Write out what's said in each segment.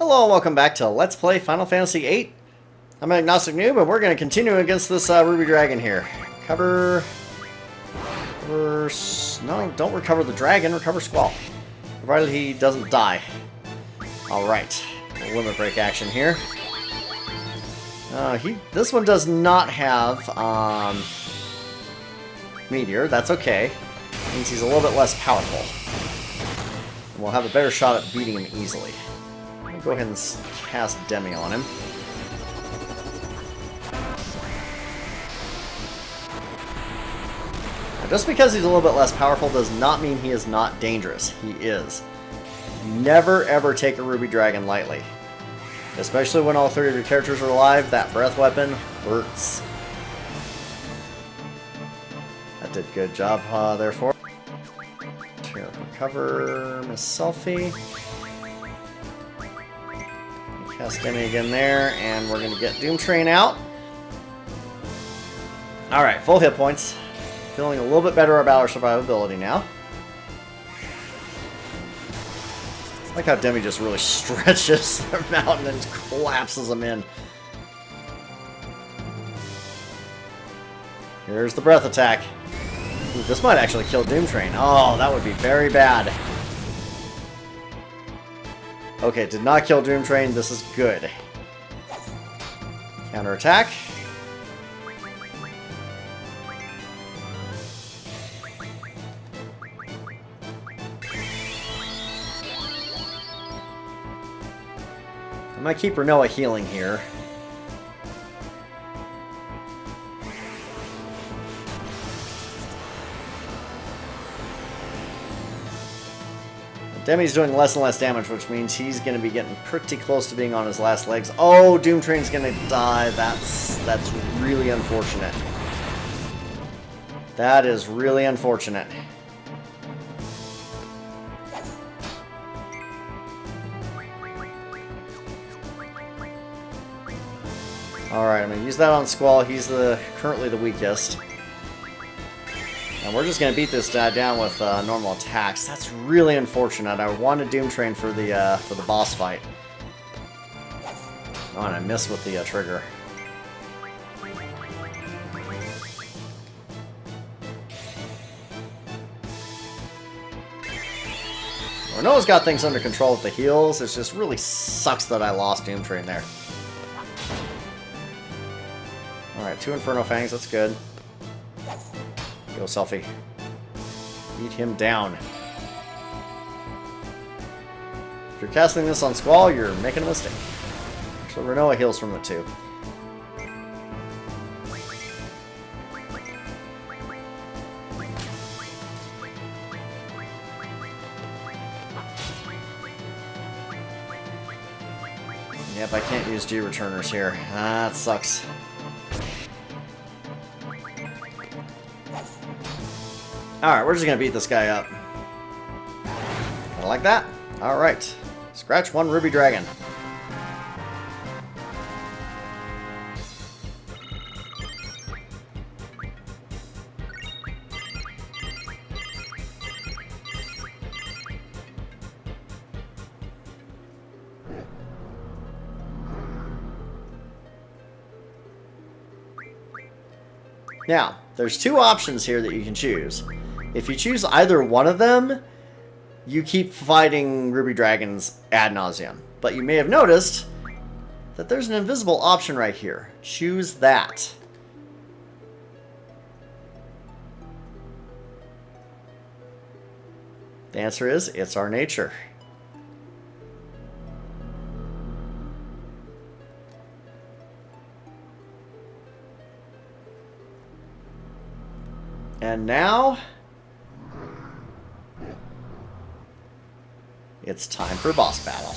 Hello and welcome back to Let's Play Final Fantasy VIII. I'm an Agnostic Noob and we're going to continue against this Ruby Dragon here. No, don't recover the dragon, recover Squall. Provided he doesn't die. Alright, limit break action here. This one does not have Meteor, that's okay. Means he's a little bit less powerful. And we'll have a better shot at beating him easily. Go ahead and cast Demi on him. Now, just because he's a little bit less powerful does not mean he is not dangerous. He is. Never ever take a Ruby Dragon lightly. Especially when all three of your characters are alive, that breath weapon hurts. That did a good job, therefore. Here, recover Miss Selfie. Cast Demi again there, and we're going to get Doom Train out. Alright, full hit points. Feeling a little bit better about our survivability now. I like how Demi just really stretches them out and then collapses them in. Here's the breath attack. Ooh, this might actually kill Doom Train. Oh, that would be very bad. Okay, did not kill Doom Train. This is good. Counterattack. I might keep Renoa healing here. Demi's doing less and less damage, which means he's going to be getting pretty close to being on his last legs. Oh, Doom Train's going to die. That's really unfortunate. That is really unfortunate. Alright, I'm going to use that on Squall. He's currently the weakest. And we're just going to beat this guy down with normal attacks. That's really unfortunate. I wanted Doom Train for the boss fight. Oh, and I missed with the trigger. Renoa's got things under control with the heals. It just really sucks that I lost Doom Train there. Alright, 2 Inferno Fangs. That's good. Go Selfie. Beat him down. If you're casting this on Squall, you're making a mistake. So Renoa heals from the 2. Yep, I can't use G returners here. Ah, that sucks. Alright, we're just going to beat this guy up. Kinda like that. Alright. Scratch 1 Ruby Dragon. Now, there's 2 options here that you can choose. If you choose either one of them, you keep fighting Ruby Dragons ad nauseum. But you may have noticed that there's an invisible option right here. Choose that. The answer is, it's our nature. And now, it's time for boss battle.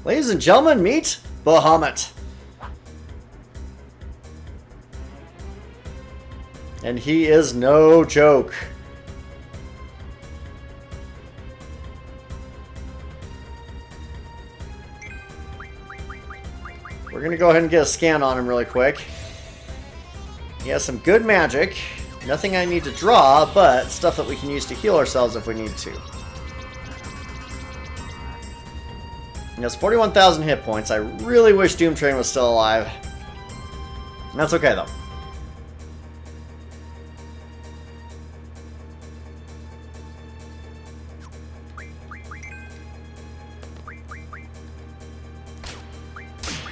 Ladies and gentlemen, meet Bahamut. And he is no joke. We're going to go ahead and get a scan on him really quick. He has some good magic. Nothing I need to draw, but stuff that we can use to heal ourselves if we need to. He has 41,000 hit points. I really wish Doom Train was still alive. That's okay, though.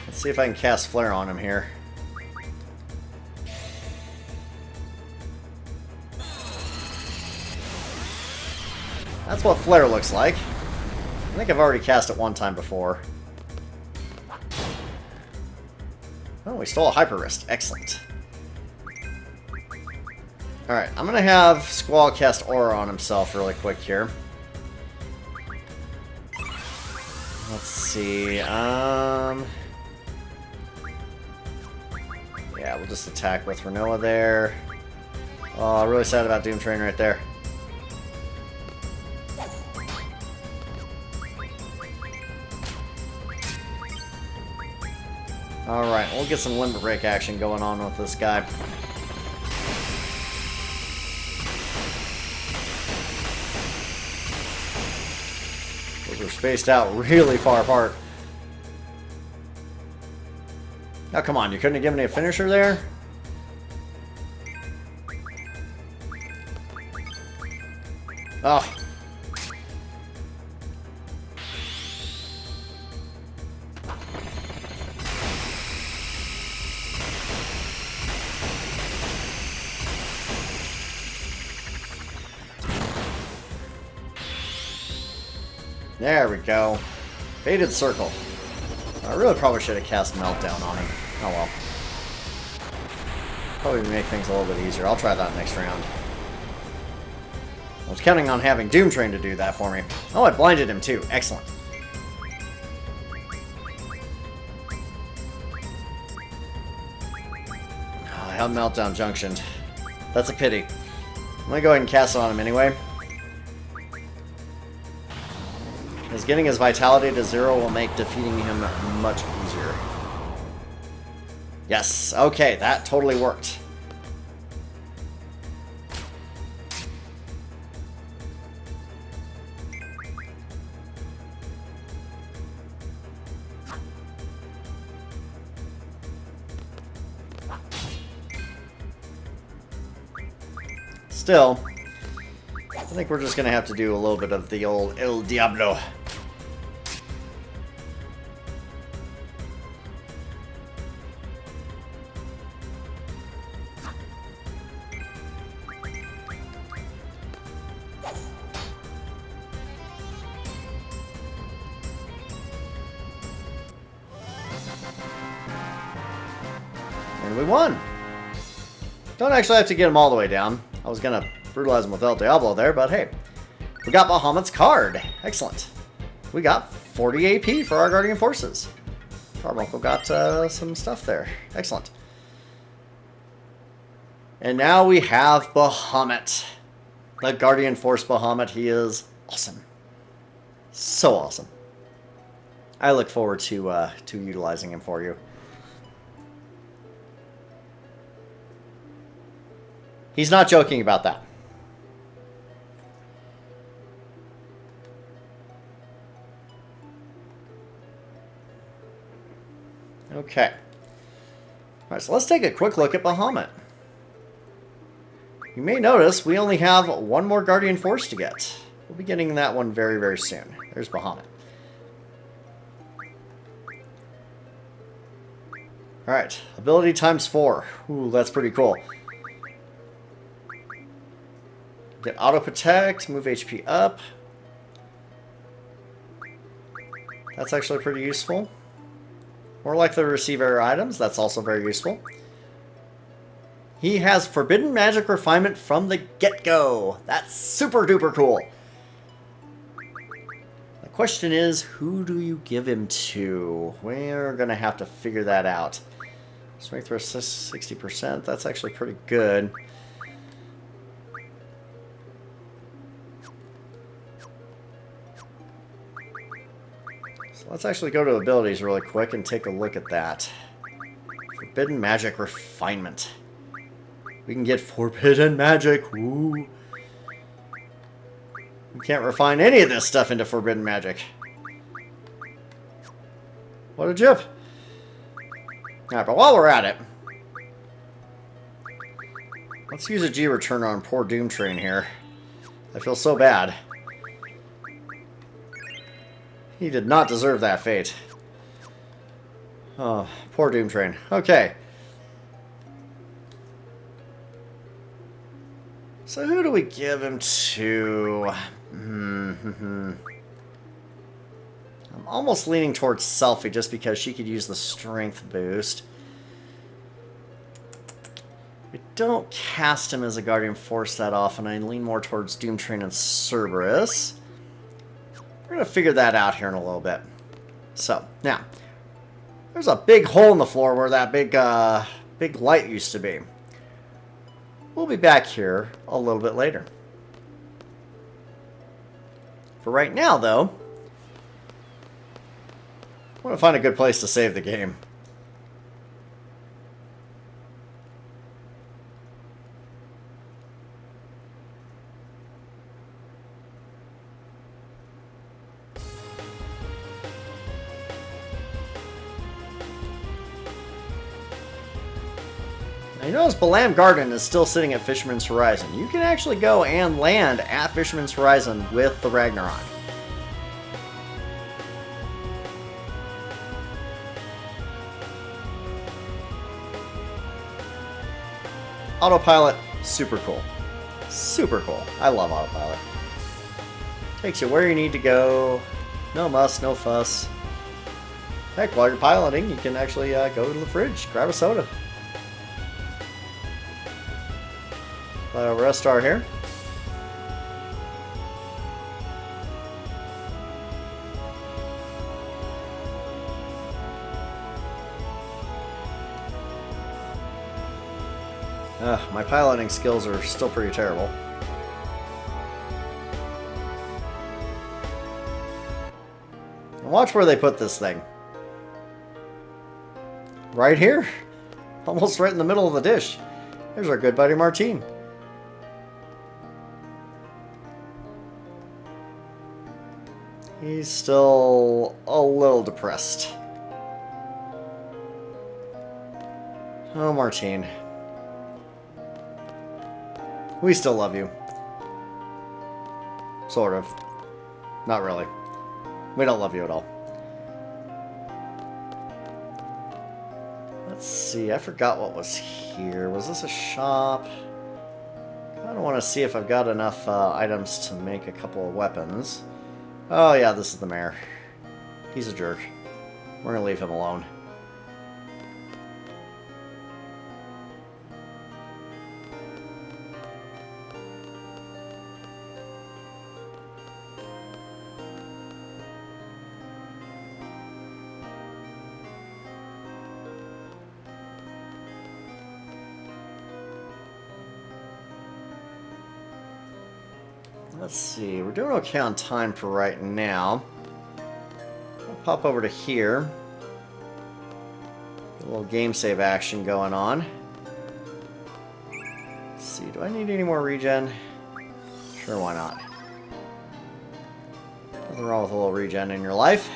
Let's see if I can cast Flare on him here. That's what Flare looks like. I think I've already cast it one time before. Oh, we stole a Hyper Wrist. Excellent. Alright, I'm going to have Squall cast Aura on himself really quick here. Let's see. Yeah, we'll just attack with Renoa there. Oh, really sad about Doom Train right there. Alright, we'll get some Limit Break action going on with this guy. Those are spaced out really far apart. Now, come on, you couldn't have given me a finisher there? Oh. There we go. Faded Circle. I really probably should have cast Meltdown on him. Oh well. Probably make things a little bit easier. I'll try that next round. I was counting on having Doom Train to do that for me. Oh, I blinded him too. Excellent. Oh, I have Meltdown Junctioned. That's a pity. I'm going to go ahead and cast it on him anyway. Because getting his vitality to 0 will make defeating him much easier. Yes, okay, that totally worked. Still, I think we're just going to have to do a little bit of the old El Diablo. And we won! Don't actually have to get him all the way down. I was going to brutalize him with El Diablo there, but hey. We got Bahamut's card. Excellent. We got 40 AP for our Guardian Forces. Carbuncle got some stuff there. Excellent. And now we have Bahamut. The Guardian Force Bahamut. He is awesome. So awesome. I look forward to utilizing him for you. He's not joking about that. Okay. Alright, so let's take a quick look at Bahamut. You may notice we only have one more Guardian Force to get. We'll be getting that one very, very soon. There's Bahamut. Alright, ability times 4. Ooh, that's pretty cool. Get auto protect, move HP up. That's actually pretty useful. More likely to receive error items, that's also very useful. He has Forbidden Magic Refinement from the get-go. That's super duper cool. The question is, who do you give him to? We're gonna have to figure that out. Strength for 60%, that's actually pretty good. Let's actually go to abilities really quick and take a look at that. Forbidden Magic Refinement. We can get forbidden magic. Ooh. We can't refine any of this stuff into forbidden magic. What a jip. Alright, but while we're at it, let's use a G return on poor Doom Train here. I feel so bad. He did not deserve that fate. Oh, poor Doom Train. Okay. So who do we give him to? I'm almost leaning towards Selfie just because she could use the strength boost. We don't cast him as a Guardian Force that often. I lean more towards Doom Train and Cerberus. We're going to figure that out here in a little bit. So, now, there's a big hole in the floor where that big light used to be. We'll be back here a little bit later. For right now, though, I want to find a good place to save the game. Now, you notice Balam Garden is still sitting at Fisherman's Horizon. You can actually go and land at Fisherman's Horizon with the Ragnarok. Autopilot, super cool. Super cool. I love autopilot. Takes you where you need to go. No muss, no fuss. Heck, while you're piloting, you can actually go to the fridge, grab a soda. Rest star here. My piloting skills are still pretty terrible. And watch where they put this thing. Right here. Almost right in the middle of the dish. There's our good buddy Martine. He's still a little depressed. Oh, Martine. We still love you. Sort of. Not really. We don't love you at all. Let's see. I forgot what was here. Was this a shop? I don't want to see if I've got enough items to make a couple of weapons. Oh yeah, this is the mayor. He's a jerk. We're gonna leave him alone. Let's see, we're doing okay on time for right now. I'll pop over to here. Get a little game save action going on. Let's see, do I need any more regen? Sure, why not? Nothing wrong with a little regen in your life.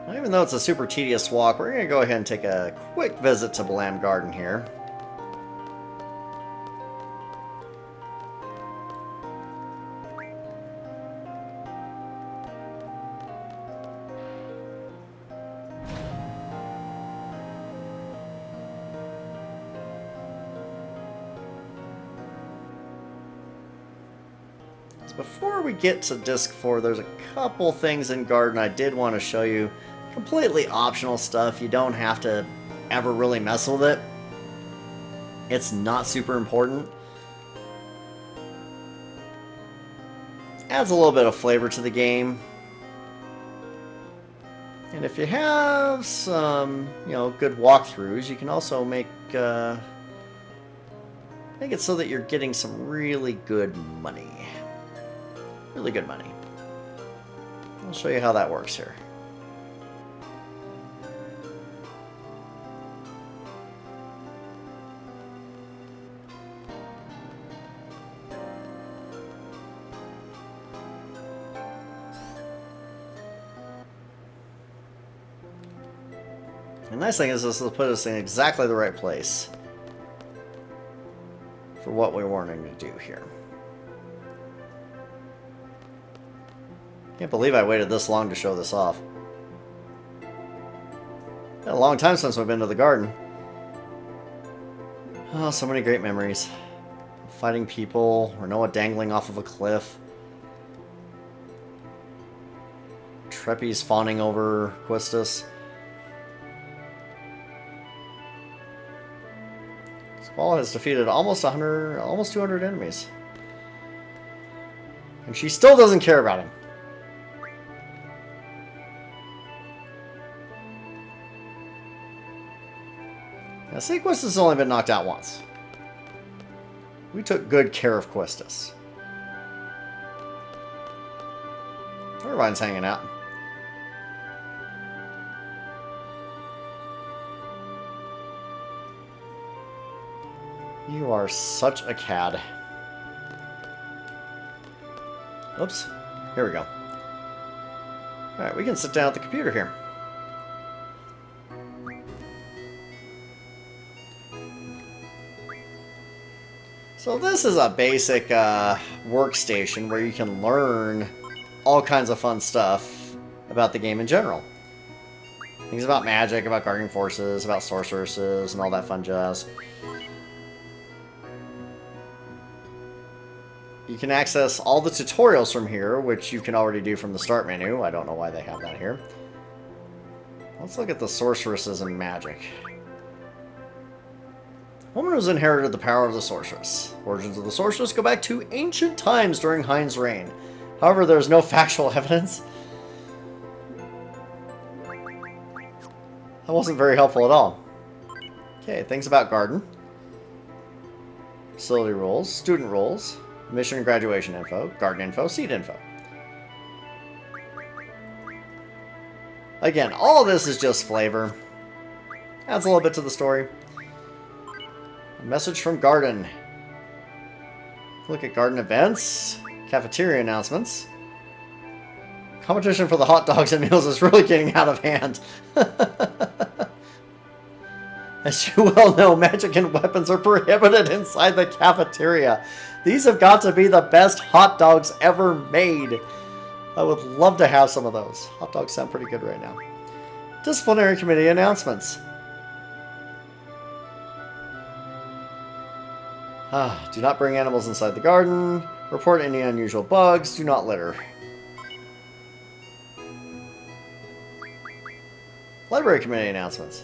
Even though it's a super tedious walk, we're going to go ahead and take a quick visit to Balam Garden here. So before we get to Disc 4, there's a couple things in Garden I did want to show you. Completely optional stuff. You don't have to ever really mess with it. It's not super important. Adds a little bit of flavor to the game. And if you have some, good walkthroughs, you can also make it so that you're getting some really good money. Really good money. I'll show you how that works here. The nice thing is this will put us in exactly the right place for what we're wanting to do here. Can't believe I waited this long to show this off. Been a long time since we've been to the garden. Oh, so many great memories. Fighting people, or Noah dangling off of a cliff. Treppies fawning over Quistis. Squall has defeated almost 200 enemies. And she still doesn't care about him. Now, see, Quistis has only been knocked out once. We took good care of Quistis. Everyone's hanging out. You are such a cad. Oops. Here we go. Alright, we can sit down at the computer here. So this is a basic workstation where you can learn all kinds of fun stuff about the game in general. Things about magic, about guardian forces, about sorceresses, and all that fun jazz. You can access all the tutorials from here, which you can already do from the start menu. I don't know why they have that here. Let's look at the sorceresses and magic. Woman who's inherited the power of the sorceress. Origins of the sorceress go back to ancient times during Hein's reign. However, there's no factual evidence. That wasn't very helpful at all. Okay, things about garden. Facility rules, student rules, mission and graduation info, garden info, seed info. Again, all of this is just flavor. Adds a little bit to the story. A message from Garden. Look at garden events, cafeteria announcements. Competition for the hot dogs and meals is really getting out of hand. As you well know, magic and weapons are prohibited inside the cafeteria. These have got to be the best hot dogs ever made. I would love to have some of those. Hot dogs sound pretty good right now. Disciplinary committee announcements. Do not bring animals inside the garden. Report any unusual bugs. Do not litter. Library committee announcements.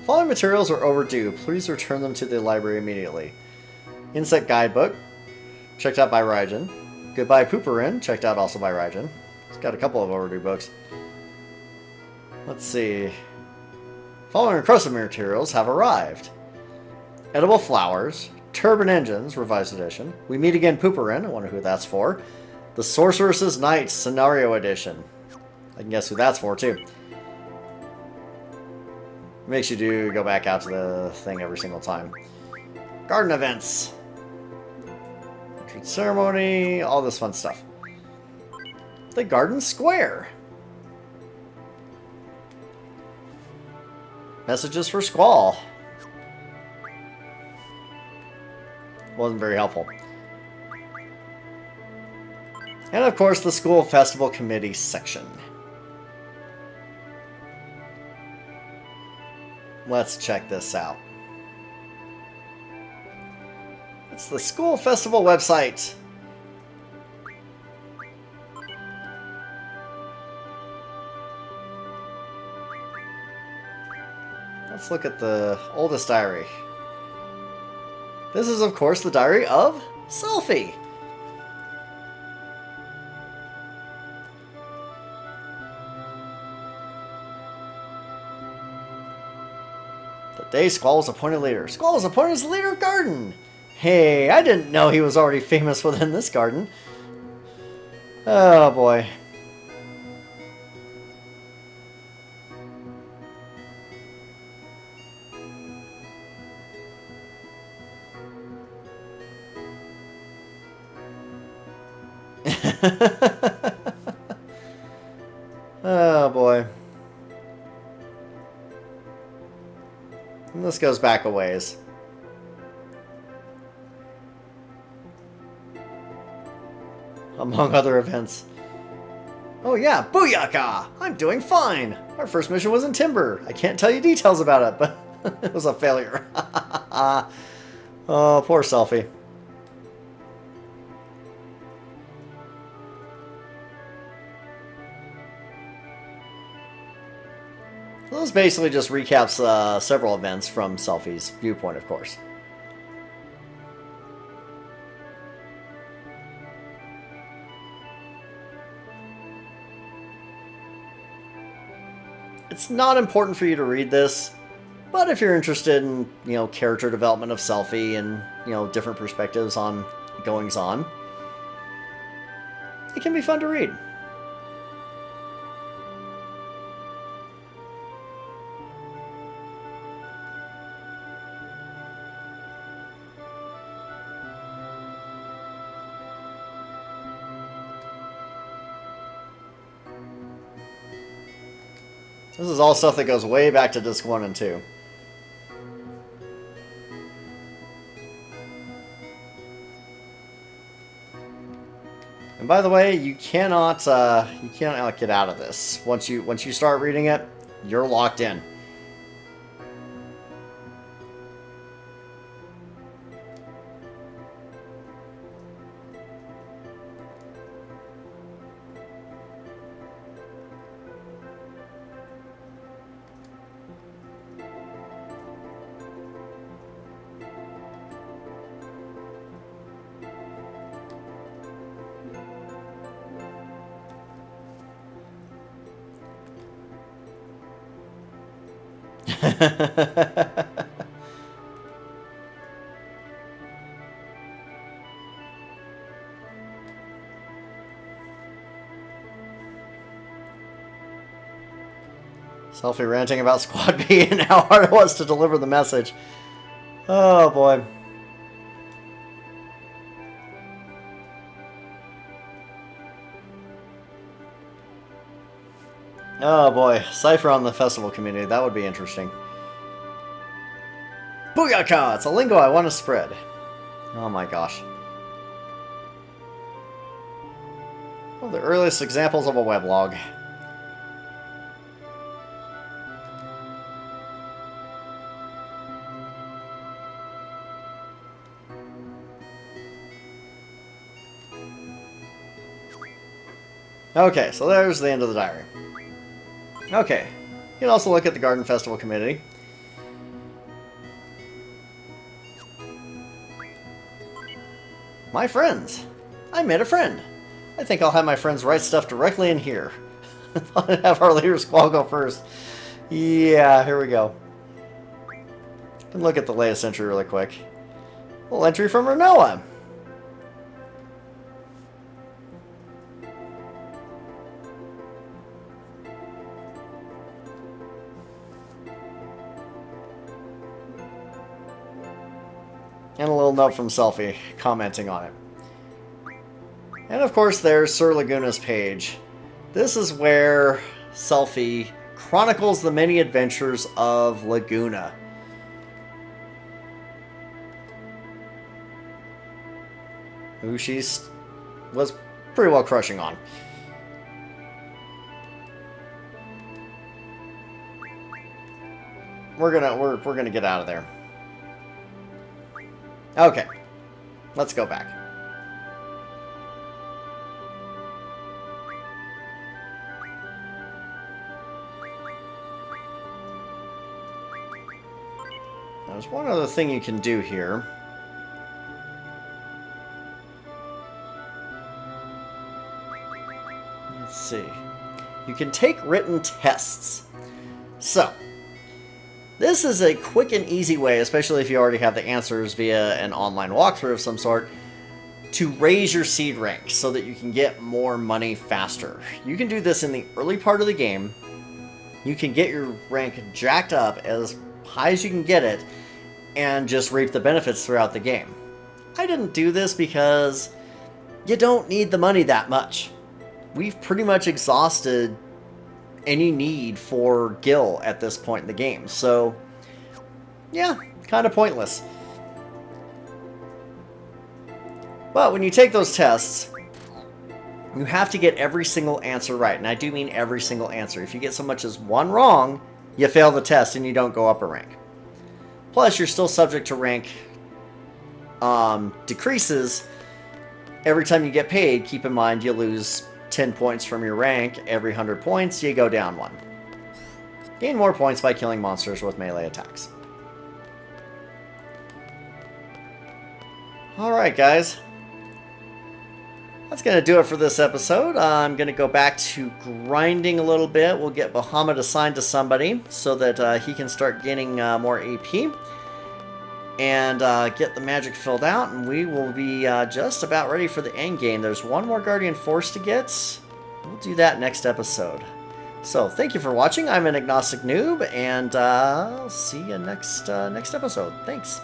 Following materials are overdue. Please return them to the library immediately. Insect guidebook. Checked out by Raijin. Goodbye Pooperin. Checked out also by Raijin. It's got a couple of overdue books. Let's see. Following requested materials have arrived. Edible flowers. Turbine Engines, revised edition. We Meet Again Pooperin, I wonder who that's for. The Sorceress's Night, Scenario Edition. I can guess who that's for, too. Makes you go back out to the thing every single time. Garden events. Retreat ceremony, all this fun stuff. The Garden Square. Messages for Squall. Wasn't very helpful. And of course, the School Festival Committee section. Let's check this out. It's the School Festival website. Let's look at the oldest diary. This is, of course, the diary of Selphie. The day Squall was appointed leader. Squall was appointed as the leader of Garden! Hey, I didn't know he was already famous within this garden. Oh boy. Oh boy. And this goes back a ways. Among other events. Oh yeah, Booyaka! I'm doing fine! Our first mission was in Timber. I can't tell you details about it, but it was a failure. Oh, poor Selfie. This basically just recaps several events from Selfie's viewpoint, of course. It's not important for you to read this, but if you're interested in, character development of Selfie and, different perspectives on goings-on, it can be fun to read. This is all stuff that goes way back to Disc 1 and 2. And by the way, you cannot get out of this. Once you start reading it, you're locked in. Selfie ranting about Squad B and how hard it was to deliver the message. Oh boy. Oh boy, Cypher on the festival community, that would be interesting. Booyaka! It's a lingo I want to spread. Oh my gosh. One of the earliest examples of a weblog. Okay, so there's the end of the diary. Okay, you can also look at the Garden Festival Committee. My friends! I made a friend! I think I'll have my friends write stuff directly in here. I thought I'd have our leader Squall go first. Yeah, here we go. Can look at the latest entry really quick. A little entry from Renoa. And a little note from Selfie, commenting on it. And of course there's Sir Laguna's page. This is where Selfie chronicles the many adventures of Laguna. Who she was pretty well crushing on. We're gonna get out of there. Okay, let's go back. There's one other thing you can do here. Let's see. You can take written tests. So, This is a quick and easy way, especially if you already have the answers via an online walkthrough of some sort, to raise your seed rank so that you can get more money faster. You can do this in the early part of the game. You can get your rank jacked up as high as you can get it and just reap the benefits throughout the game. I didn't do this because you don't need the money that much. We've pretty much exhausted any need for Gil at this point in the game, so yeah, kind of pointless. But when you take those tests, you have to get every single answer right, and I do mean every single answer. If you get so much as one wrong, you fail the test and you don't go up a rank. Plus, you're still subject to rank decreases every time you get paid. Keep in mind, you lose 10 points from your rank. Every 100 points, you go down 1. Gain more points by killing monsters with melee attacks. Alright, guys. That's going to do it for this episode. I'm going to go back to grinding a little bit. We'll get Bahamut assigned to somebody so that he can start getting more AP. And get the magic filled out, and we will be just about ready for the end game. There's one more Guardian Force to get. We'll do that next episode. So, thank you for watching. I'm an Agnostic Noob, and I'll see you next episode. Thanks.